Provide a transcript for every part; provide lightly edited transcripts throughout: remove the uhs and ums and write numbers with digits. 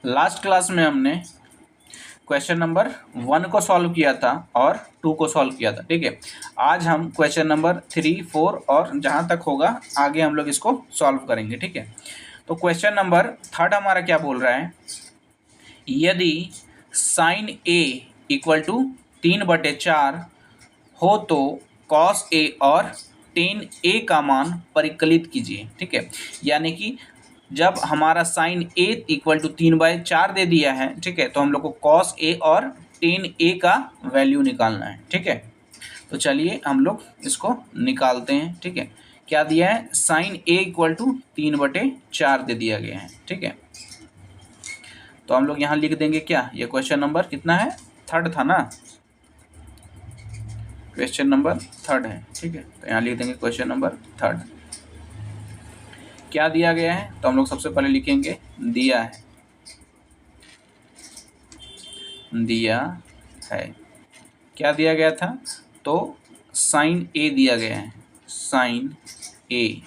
Last class में हमने question number 1 को सॉल्व किया था और 2 को सॉल्व किया था, ठीक है। आज हम क्वेश्चन नंबर 3, 4 और जहाँ तक होगा आगे हम लोग इसको सॉल्व करेंगे, ठीक है। तो क्वेश्चन नंबर 3 हमारा क्या बोल रहा है, यदि साइन ए इक्वल टू 3/4 हो तो कॉस ए और टेन ए का मान परिकलित कीजिए, ठीक है। यानी कि जब हमारा साइन ए इक्वल टू 3/4 दे दिया है, ठीक है, तो हम लोग को कॉस ए और टेन ए का वैल्यू निकालना है, ठीक है। तो चलिए हम लोग इसको निकालते हैं, ठीक है। क्या दिया है, साइन ए इक्वल टू 3/4 दे दिया गया है, ठीक है। तो हम लोग यहाँ लिख देंगे क्या, ये क्वेश्चन नंबर कितना है, 3 था ना, क्वेश्चन नंबर 3 है, ठीक है। तो यहाँ लिख देंगे क्वेश्चन नंबर 3 क्या दिया गया है। तो हम लोग सबसे पहले लिखेंगे दिया है, क्या दिया गया था, तो साइन ए दिया गया है, साइन ए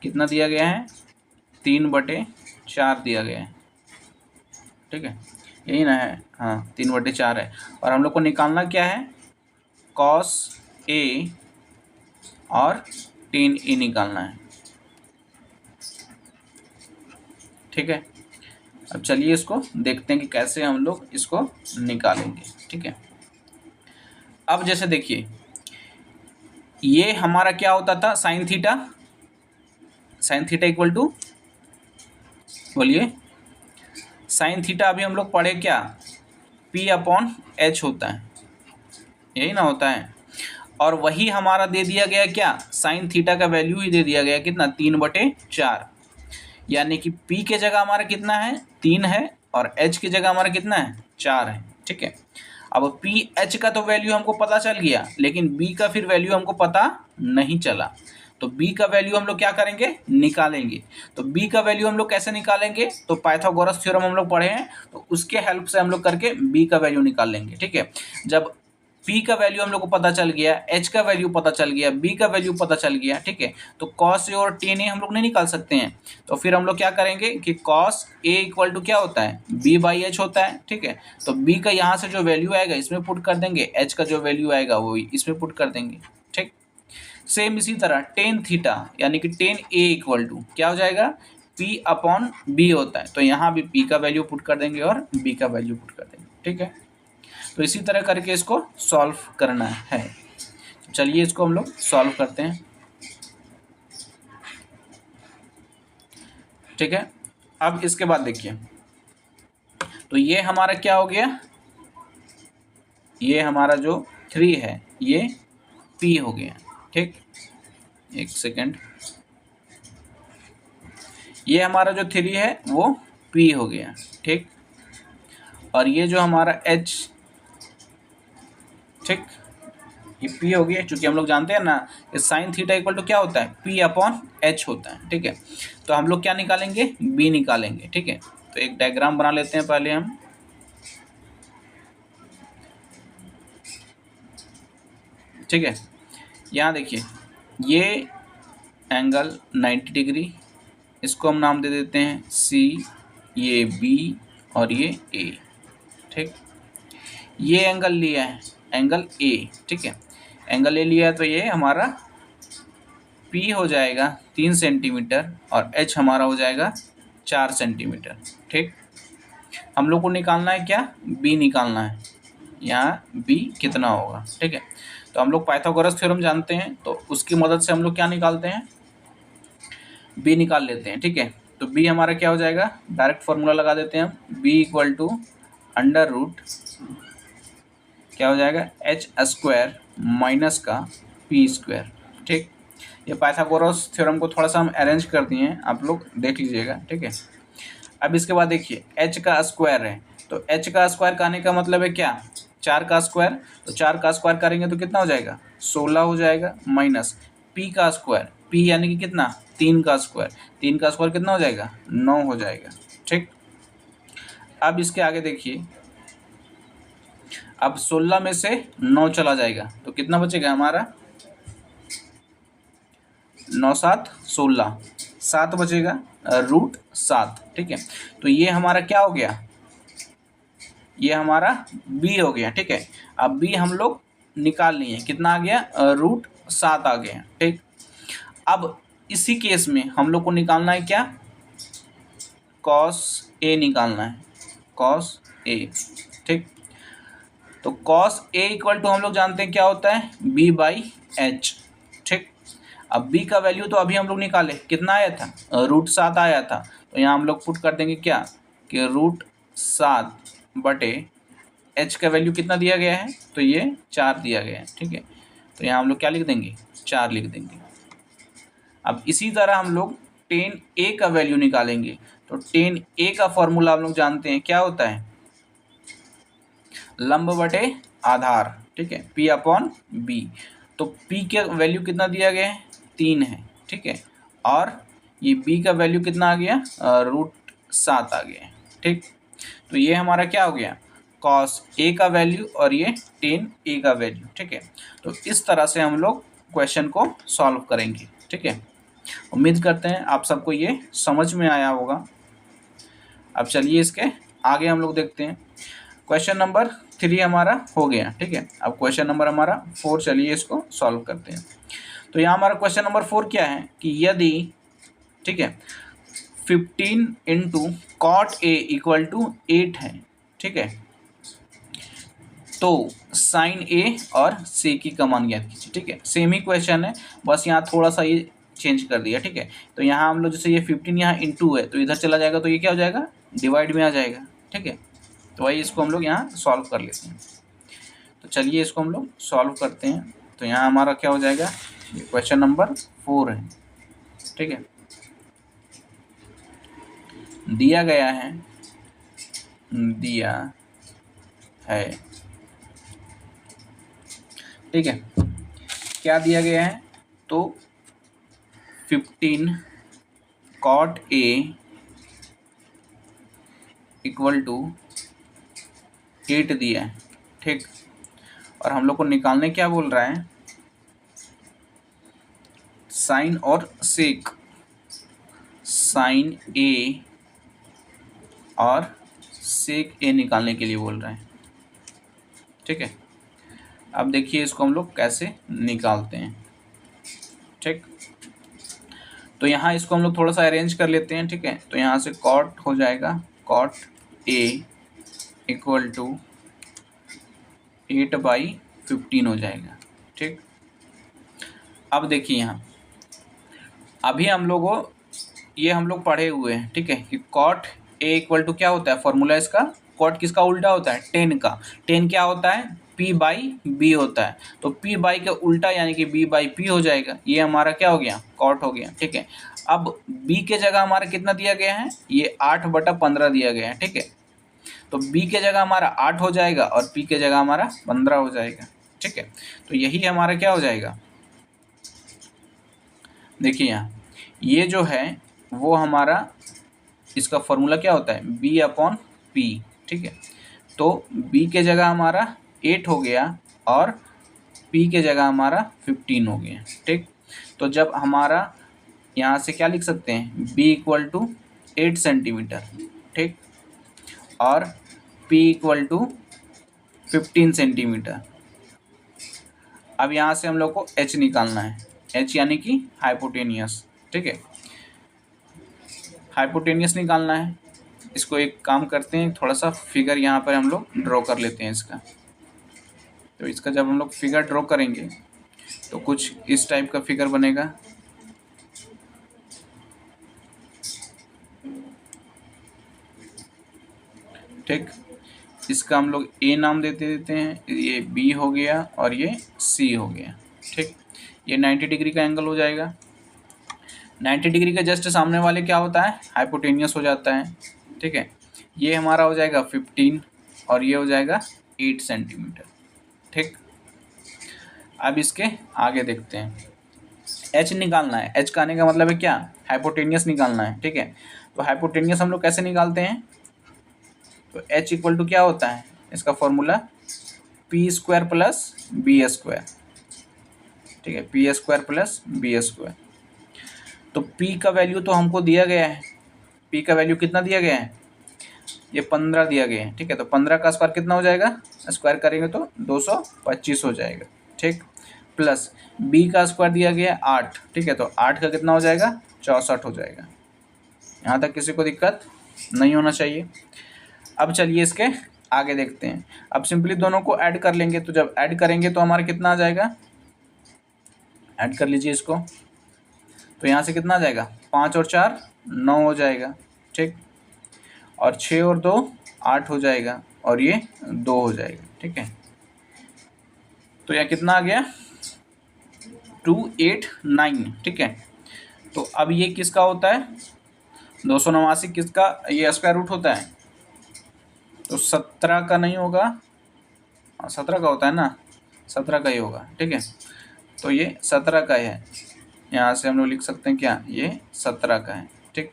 कितना दिया गया है, 3/4 दिया गया है, ठीक है, यही ना है, हाँ 3/4 है। और हम लोग को निकालना क्या है, कॉस ए और टेन ए निकालना है, ठीक है। अब चलिए इसको देखते हैं कि कैसे हम लोग इसको निकालेंगे, ठीक है। अब जैसे देखिए, ये हमारा क्या होता था, साइन थीटा इक्वल टू, बोलिए, साइन थीटा अभी हम लोग पढ़े क्या, P/H होता है, यही ना होता है। और वही हमारा दे दिया गया क्या, साइन थीटा का वैल्यू ही दे दिया गया कितना, 3/4, यानी कि P के जगह हमारा कितना है, 3 है, और H की जगह हमारा कितना है, 4 है, ठीक है। अब PH का तो वैल्यू हमको पता चल गया, लेकिन B का फिर वैल्यू हमको पता नहीं चला। तो B का वैल्यू हम लोग क्या करेंगे, निकालेंगे। तो B का वैल्यू हम लोग कैसे निकालेंगे, तो पाइथागोरस थ्योरम हम लोग पढ़े हैं, तो उसके हेल्प से हम लोग करके B का वैल्यू निकाल लेंगे, ठीक है। जब P का वैल्यू हम लोग को पता चल गया, H का वैल्यू पता चल गया, B का वैल्यू पता चल गया, ठीक है, तो cos A और tan A हम लोग नहीं निकाल सकते हैं। तो फिर हम लोग क्या करेंगे कि cos A इक्वल टू क्या होता है, B/H होता है, ठीक है। तो B का यहाँ से जो वैल्यू आएगा इसमें पुट कर देंगे, H का जो वैल्यू आएगा वो इसमें पुट कर देंगे, ठीक। सेम इसी तरह टेन थीटा यानी कि टेन A इक्वल टू क्या हो जाएगा, P/B होता है, तो यहाँ भी P का वैल्यू पुट कर देंगे और B का वैल्यू पुट कर देंगे, ठीक है। तो इसी तरह करके इसको सॉल्व करना है। चलिए इसको हम लोग सॉल्व करते हैं, ठीक है। अब इसके बाद देखिए, तो ये हमारा क्या हो गया, ये हमारा जो 3 है ये P हो गया, ठीक। एक सेकेंड, ये हमारा जो 3 है वो P हो गया, ठीक। और ये जो हमारा H, ठीक, ये P हो गया, चूंकि हम लोग जानते हैं ना कि साइन थीटा इक्वल टू क्या होता है, P/H होता है, ठीक है। तो हम लोग क्या निकालेंगे, B निकालेंगे, ठीक है। तो एक डायग्राम बना लेते हैं पहले हम, ठीक है। यहाँ देखिए, ये एंगल 90 डिग्री, इसको हम नाम दे देते हैं C, ये B और ये A, ठीक। ये एंगल लिया है, एंगल A, ठीक है, एंगल A लिया है, तो ये हमारा P हो जाएगा 3 सेंटीमीटर और H हमारा हो जाएगा 4 सेंटीमीटर, ठीक। हम लोग को निकालना है क्या, B निकालना है, यहाँ B कितना होगा, ठीक है। तो हम लोग पाइथागोरस थ्योरम जानते हैं, तो उसकी मदद से हम लोग क्या निकालते हैं, B निकाल लेते हैं, ठीक है। तो B हमारा क्या हो जाएगा, डायरेक्ट फॉर्मूला लगा देते हैं हम, B equal to under root क्या हो जाएगा, H² माइनस का P², ठीक। ये पाइथागोरस थ्योरम को थोड़ा सा हम अरेंज कर दिए हैं, आप लोग देख लीजिएगा, ठीक है। अब इसके बाद देखिए, H का स्क्वायर है, तो H का स्क्वायर कहने का मतलब है क्या, 4 का स्क्वायर, तो 4 का स्क्वायर करेंगे तो कितना हो जाएगा, 16 हो जाएगा, माइनस P का स्क्वायर, P यानी कि कितना, 3 का स्क्वायर, 3 का स्क्वायर कितना हो जाएगा, 9 हो जाएगा, ठीक। अब इसके आगे देखिए, अब 16 में से 9 चला जाएगा तो कितना बचेगा हमारा, 9 7 16, 7 बचेगा √7, ठीक है। तो ये हमारा क्या हो गया, ये हमारा b हो गया, ठीक है। अब b हम लोग निकाल लिए, कितना आ गया, √7 आ गया, ठीक। अब इसी केस में हम लोग को निकालना है क्या, cos a निकालना है, cos a, ठीक। तो cos a इक्वल टू हम लोग जानते हैं क्या होता है, b/h, ठीक। अब b का वैल्यू तो अभी हम लोग निकाले, कितना आया था, √7 आया था। तो यहाँ हम लोग पुट कर देंगे क्या, कि √7/h का वैल्यू कितना दिया गया है, तो ये 4 दिया गया है, ठीक है। तो यहाँ हम लोग क्या लिख देंगे, 4 लिख देंगे। अब इसी तरह हम लोग tan a का वैल्यू निकालेंगे। तो tan a का फॉर्मूला हम लोग जानते हैं क्या होता है, लंब बटे आधार, ठीक है, P/B। तो P का वैल्यू कितना दिया गया है, 3 है, ठीक है। और ये B का वैल्यू कितना आ गया, √7 आ गया है, ठीक। तो ये हमारा क्या हो गया, cos a का वैल्यू और ये tan a का वैल्यू, ठीक है। तो इस तरह से हम लोग क्वेश्चन को सॉल्व करेंगे, ठीक है। उम्मीद करते हैं आप सबको ये समझ में आया होगा। अब चलिए इसके आगे हम लोग देखते हैं। क्वेश्चन नंबर 3 हमारा हो गया, ठीक है। अब क्वेश्चन नंबर हमारा 4, चलिए इसको सॉल्व करते हैं। तो यहाँ हमारा क्वेश्चन नंबर 4 क्या है कि यदि, ठीक है, 15 × cot a इक्वल टू 8 है, ठीक है, तो sin a और sec का मान ज्ञात कीजिए, ठीक है। सेम ही क्वेश्चन है, बस यहाँ थोड़ा सा ये चेंज कर दिया, ठीक है। तो यहाँ हम लोग जैसे ये 15 यहाँ इंटू है तो इधर चला जाएगा, तो ये क्या हो जाएगा, डिवाइड में आ जाएगा, ठीक है। तो वही इसको हम लोग यहाँ सॉल्व कर लेते हैं। तो चलिए इसको हम लोग सॉल्व करते हैं। तो यहाँ हमारा क्या हो जाएगा, ये क्वेश्चन नंबर 4 है, ठीक है। दिया गया है, दिया है, ठीक है। क्या दिया गया है, तो 15 cot a इक्वल टू 8 दिया है, ठीक। और हम लोग को निकालने क्या बोल रहा है, साइन और सेक, साइन ए और सेक ए निकालने के लिए बोल रहे हैं, ठीक है। अब देखिए इसको हम लोग कैसे निकालते हैं, ठीक। तो यहाँ इसको हम लोग थोड़ा सा अरेंज कर लेते हैं, ठीक है। तो यहाँ से कॉट हो जाएगा, कॉट ए इक्वल टू 8/15 हो जाएगा, ठीक। अब देखिए यहाँ अभी हम लोगों ये हम लोग पढ़े हुए हैं, ठीक है, कि कॉट ए इक्वल टू क्या होता है, फॉर्मूला इसका, कॉट किसका उल्टा होता है, टेन का। टेन क्या होता है, P/B होता है। तो P/B का उल्टा यानी कि B/P हो जाएगा। ये हमारा क्या हो गया, कॉट हो गया, ठीक है। अब B के जगह हमारा कितना दिया गया है, ये 8/15 दिया गया है, ठीक है। तो B के जगह हमारा 8 हो जाएगा और P के जगह हमारा 15 हो जाएगा, ठीक है। तो यही हमारा क्या हो जाएगा, देखिए यहाँ ये जो है वो हमारा इसका फॉर्मूला क्या होता है, B/P, ठीक है। तो B के जगह हमारा 8 हो गया और P के जगह हमारा 15 हो गया, ठीक। तो जब हमारा यहाँ से क्या लिख सकते हैं, B इक्वल टू 8 सेंटीमीटर, ठीक, और P इक्वल टू 15 सेंटीमीटर। अब यहाँ से हम लोग को H निकालना है, H यानी कि हाइपोटेनियस, ठीक है, हाइपोटेनियस निकालना है। इसको एक काम करते हैं, थोड़ा सा फिगर यहाँ पर हम लोग ड्रॉ कर लेते हैं इसका। तो इसका जब हम लोग फिगर ड्रॉ करेंगे तो कुछ इस टाइप का फिगर बनेगा, ठीक। इसका हम लोग A नाम देते हैं, ये B हो गया और ये C हो गया, ठीक। ये 90 डिग्री का एंगल हो जाएगा। 90 डिग्री का जस्ट सामने वाले क्या होता है, हाइपोटेनियस हो जाता है, ठीक है। ये हमारा हो जाएगा 15 और ये हो जाएगा 8 सेंटीमीटर, ठीक। अब इसके आगे देखते हैं, H निकालना है। H का आने का मतलब है क्या, हाइपोटेनियस निकालना है, ठीक है। तो हाइपोटेनियस हम लोग कैसे निकालते हैं, तो H इक्वल टू क्या होता है, इसका फॉर्मूला P² + B², ठीक है, P² + B²। तो p का वैल्यू तो हमको दिया गया है, p का वैल्यू कितना दिया गया है, ये 15 दिया गया है, ठीक है। तो 15 का स्क्वायर कितना हो जाएगा, स्क्वायर करेंगे तो 225 हो जाएगा, ठीक। प्लस b का स्क्वायर दिया गया है 8, ठीक है। तो 8 का कितना हो जाएगा, 64 हो जाएगा। यहाँ तक किसी को दिक्कत नहीं होना चाहिए। अब चलिए इसके आगे देखते हैं। अब सिंपली दोनों को ऐड कर लेंगे, तो जब ऐड करेंगे तो हमारा कितना आ जाएगा, ऐड कर लीजिए इसको, तो यहाँ से कितना आ जाएगा, 5 और 4 9 हो जाएगा, ठीक। और 6 और 2 8 हो जाएगा, और ये 2 हो जाएगा, ठीक है। तो यहाँ कितना आ गया, 289, ठीक है। तो अब ये किसका होता है, 289 किसका, ये स्क्वायर रूट होता है, तो 17 का नहीं होगा, 17 का होता है ना, 17 का ही होगा, ठीक है। तो ये 17 का है, यहाँ से हम लोग लिख सकते हैं क्या, ये 17 का है, ठीक।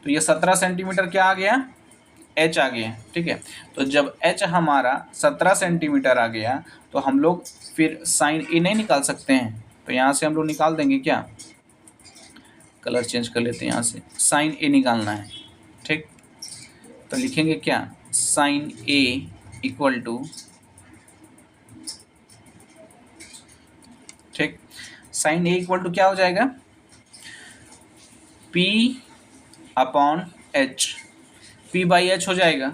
तो ये 17 सेंटीमीटर क्या आ गया, h आ गया, ठीक है। तो जब h हमारा 17 सेंटीमीटर आ गया, तो हम लोग फिर साइन a नहीं निकाल सकते हैं, तो यहाँ से हम लोग निकाल देंगे क्या, कलर चेंज कर लेते हैं, यहाँ से साइन a निकालना है, ठीक। तो लिखेंगे क्या, साइन a इक्वल टू, ठीक, साइन a इक्वल टू क्या हो जाएगा, p upon h, p by h हो जाएगा।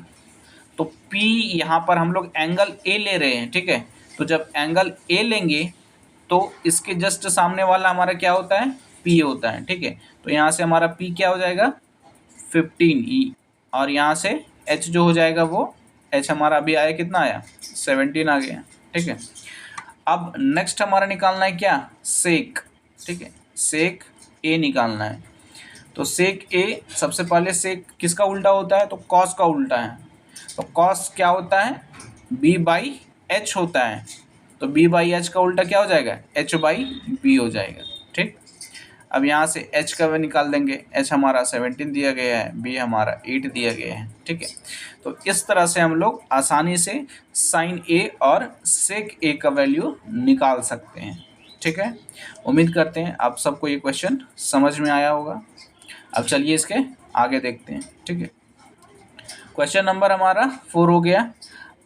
तो p यहाँ पर हम लोग एंगल a ले रहे हैं, ठीक है। तो जब एंगल a लेंगे तो इसके जस्ट सामने वाला हमारा क्या होता है, p होता है, ठीक है। तो यहाँ से हमारा p क्या हो जाएगा, 15, और यहाँ से h जो हो जाएगा वो h हमारा अभी आया, कितना आया, 17 आ गया, ठीक है। अब नेक्स्ट हमारा निकालना है क्या, सेक, ठीक है, सेक a निकालना है। तो सेक a, सबसे पहले सेक किसका उल्टा होता है, तो कॉस का उल्टा है। तो कॉस क्या होता है, b बाई एच होता है। तो b बाई एच का उल्टा क्या हो जाएगा, h बाई b हो जाएगा, ठीक। अब यहाँ से h का वे निकाल देंगे, h हमारा 17 दिया गया है, b हमारा 8 दिया गया है, ठीक है। तो इस तरह से हम लोग आसानी से साइन a और सेक a का वैल्यू निकाल सकते हैं, ठीक है। उम्मीद करते हैं आप सबको ये क्वेश्चन समझ में आया होगा। अब चलिए इसके आगे देखते हैं, ठीक है। क्वेश्चन नंबर हमारा 4 हो गया।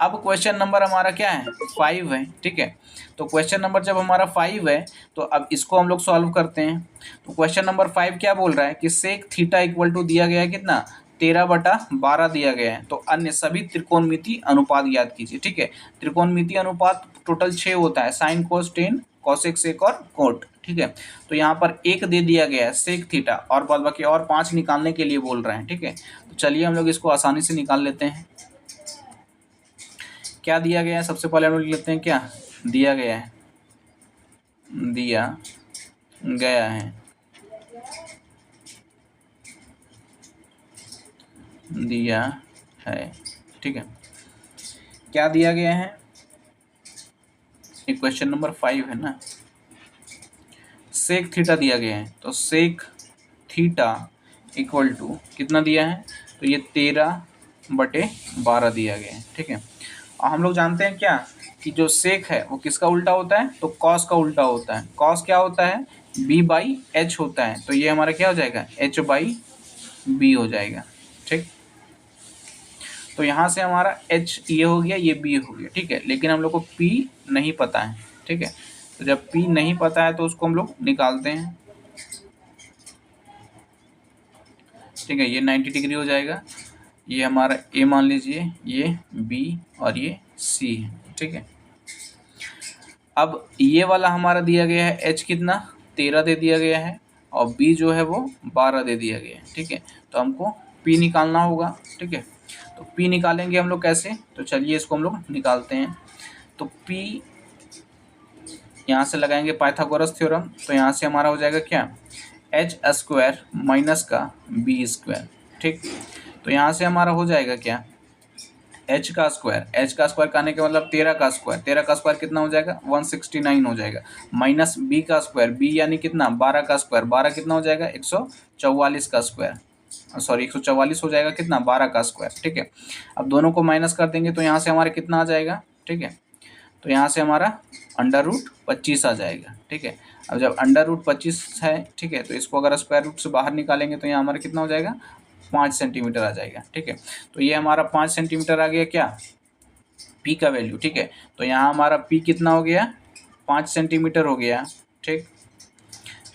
अब क्वेश्चन नंबर हमारा क्या है, 5 है, ठीक है। तो क्वेश्चन नंबर जब हमारा 5 है, तो अब इसको हम लोग सॉल्व करते हैं। तो क्वेश्चन नंबर 5 क्या बोल रहा है कि सेक थीटा इक्वल टू दिया गया है कितना, 13/12 दिया गया है। तो अन्य सभी त्रिकोणमिति अनुपात याद कीजिए, ठीक है। त्रिकोणमिति अनुपात टोटल 6 होता है, sine cos tan cosec sec और कोट, ठीक है। तो यहाँ पर 1 दे दिया गया है सेक थीटा, और बाद बाकी और 5 निकालने के लिए बोल रहे हैं, ठीक है। तो चलिए हम लोग इसको आसानी से निकाल लेते हैं। क्या दिया गया है, सबसे पहले हम लोग लिख लेते हैं क्या दिया गया है, दिया है, ठीक है। क्या दिया गया है, ये क्वेश्चन नंबर 5 है ना, सेक थीटा दिया गया है। तो सेक थीटा इक्वल टू कितना दिया है, तो ये 13/12 दिया गया है, ठीक है। और हम लोग जानते हैं क्या कि जो सेक है वो किसका उल्टा होता है, तो कॉस का उल्टा होता है। कॉस क्या होता है, b बाई एच होता है। तो ये हमारा क्या हो जाएगा, h बाई b हो जाएगा, ठीक। तो यहाँ से हमारा h ये हो गया, ये b हो गया, ठीक है। लेकिन हम लोग को p नहीं पता है, ठीक है। तो जब p नहीं पता है तो उसको हम लोग निकालते हैं, ठीक है। ये 90 डिग्री हो जाएगा, ये हमारा a मान लीजिए, ये b और ये c है, ठीक है। अब ये वाला हमारा दिया गया है h कितना, 13 दे दिया गया है, और b जो है वो 12 दे दिया गया है, ठीक है। तो हमको p निकालना होगा, ठीक है। तो p निकालेंगे हम लोग कैसे, तो चलिए इसको हम लोग निकालते हैं। तो p यहाँ से लगाएंगे पाइथागोरस थ्योरम। तो यहाँ से हमारा हो जाएगा क्या, h स्क्वायर माइनस का b स्क्वायर, ठीक। तो यहाँ से हमारा हो जाएगा क्या, h का स्क्वायर का आने के मतलब 13 का स्क्वायर कितना हो जाएगा, 169 हो जाएगा, माइनस b का स्क्वायर, b यानी कितना 12 का स्क्वायर, 12 कितना हो जाएगा 144 का स्क्वायर, सॉरी 144 हो जाएगा कितना 12 का स्क्वायर, ठीक है। अब दोनों को माइनस कर देंगे तो यहाँ से हमारा कितना आ जाएगा, ठीक है। तो यहाँ से हमारा √25 आ जाएगा, ठीक है। अब जब अंडर रूट 25 है, ठीक है, तो इसको अगर स्क्वायर रूट से बाहर निकालेंगे तो यहाँ हमारा कितना हो जाएगा, 5 सेंटीमीटर आ जाएगा, ठीक है। तो ये हमारा 5 सेंटीमीटर आ गया क्या, पी का वैल्यू, ठीक है। तो यहाँ हमारा पी कितना हो गया, 5 सेंटीमीटर हो गया, ठीक।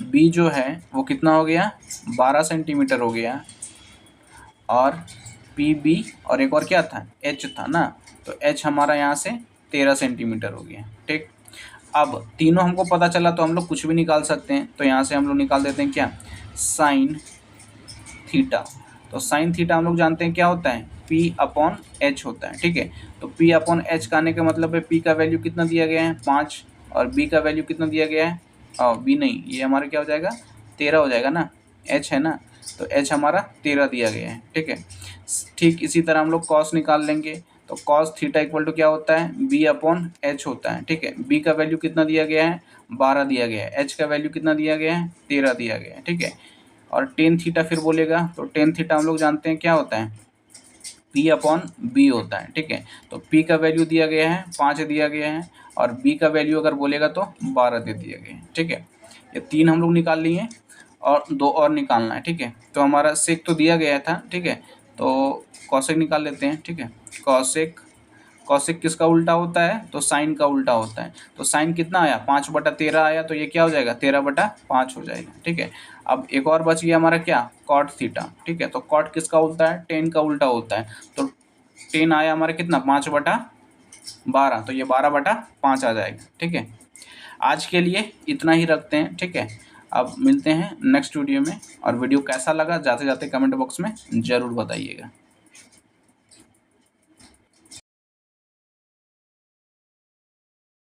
बी जो है वो कितना हो गया, 12 सेंटीमीटर हो गया, और पी बी और एक और क्या था, एच था ना, तो एच हमारा यहाँ से 13 सेंटीमीटर हो गया, ठीक। अब तीनों हमको पता चला तो हम लोग कुछ भी निकाल सकते हैं, तो यहाँ से हम लोग निकाल देते हैं क्या, साइन थीटा। तो साइन थीटा हम लोग जानते हैं क्या होता है, पी अपॉन एच होता है, ठीक है। तो पी अपॉन एच का आने का मतलब है पी का वैल्यू कितना दिया गया है 5, और बी का वैल्यू कितना दिया गया है, और बी नहीं, ये हमारा क्या हो जाएगा 13 हो जाएगा ना, एच है ना, तो एच हमारा 13 दिया गया है, ठीक है। ठीक इसी तरह हम लोग कॉस निकाल लेंगे, तो कॉस थीटा इक्वल टू क्या होता है, बी अपॉन एच होता है, ठीक है। बी का वैल्यू कितना दिया गया है, 12 दिया गया है, एच का वैल्यू कितना दिया गया है, 13 दिया गया है, ठीक है। और टेन थीटा फिर बोलेगा, तो टेन थीटा हम लोग जानते हैं क्या होता है, पी अपॉन बी होता है, ठीक है। तो पी का वैल्यू दिया गया है 5 दिया गया है, और बी का वैल्यू अगर बोलेगा तो 12 दे दिया गया है, ठीक है। ये 3 हम लोग निकाल लिए, और 2 और निकालना है, ठीक है। तो हमारा सेक तो दिया गया था, ठीक है, तो कॉसेक निकाल लेते हैं, ठीक है। कॉसेक, कॉसेक किसका उल्टा होता है, तो साइन का उल्टा होता है। तो साइन कितना आया, 5/13 आया, तो ये क्या हो जाएगा 13/5 हो जाएगा, ठीक है। अब एक और बच गया हमारा क्या, कॉट थीटा, ठीक है। तो कॉट किसका उल्टा है, टेन का उल्टा होता है। तो टेन आया हमारा कितना, 5/12, तो ये 12/5 आ जाएगा, ठीक है। आज के लिए इतना ही रखते हैं, ठीक है। अब मिलते हैं नेक्स्ट वीडियो में, और वीडियो कैसा लगा जाते जाते कमेंट बॉक्स में ज़रूर बताइएगा।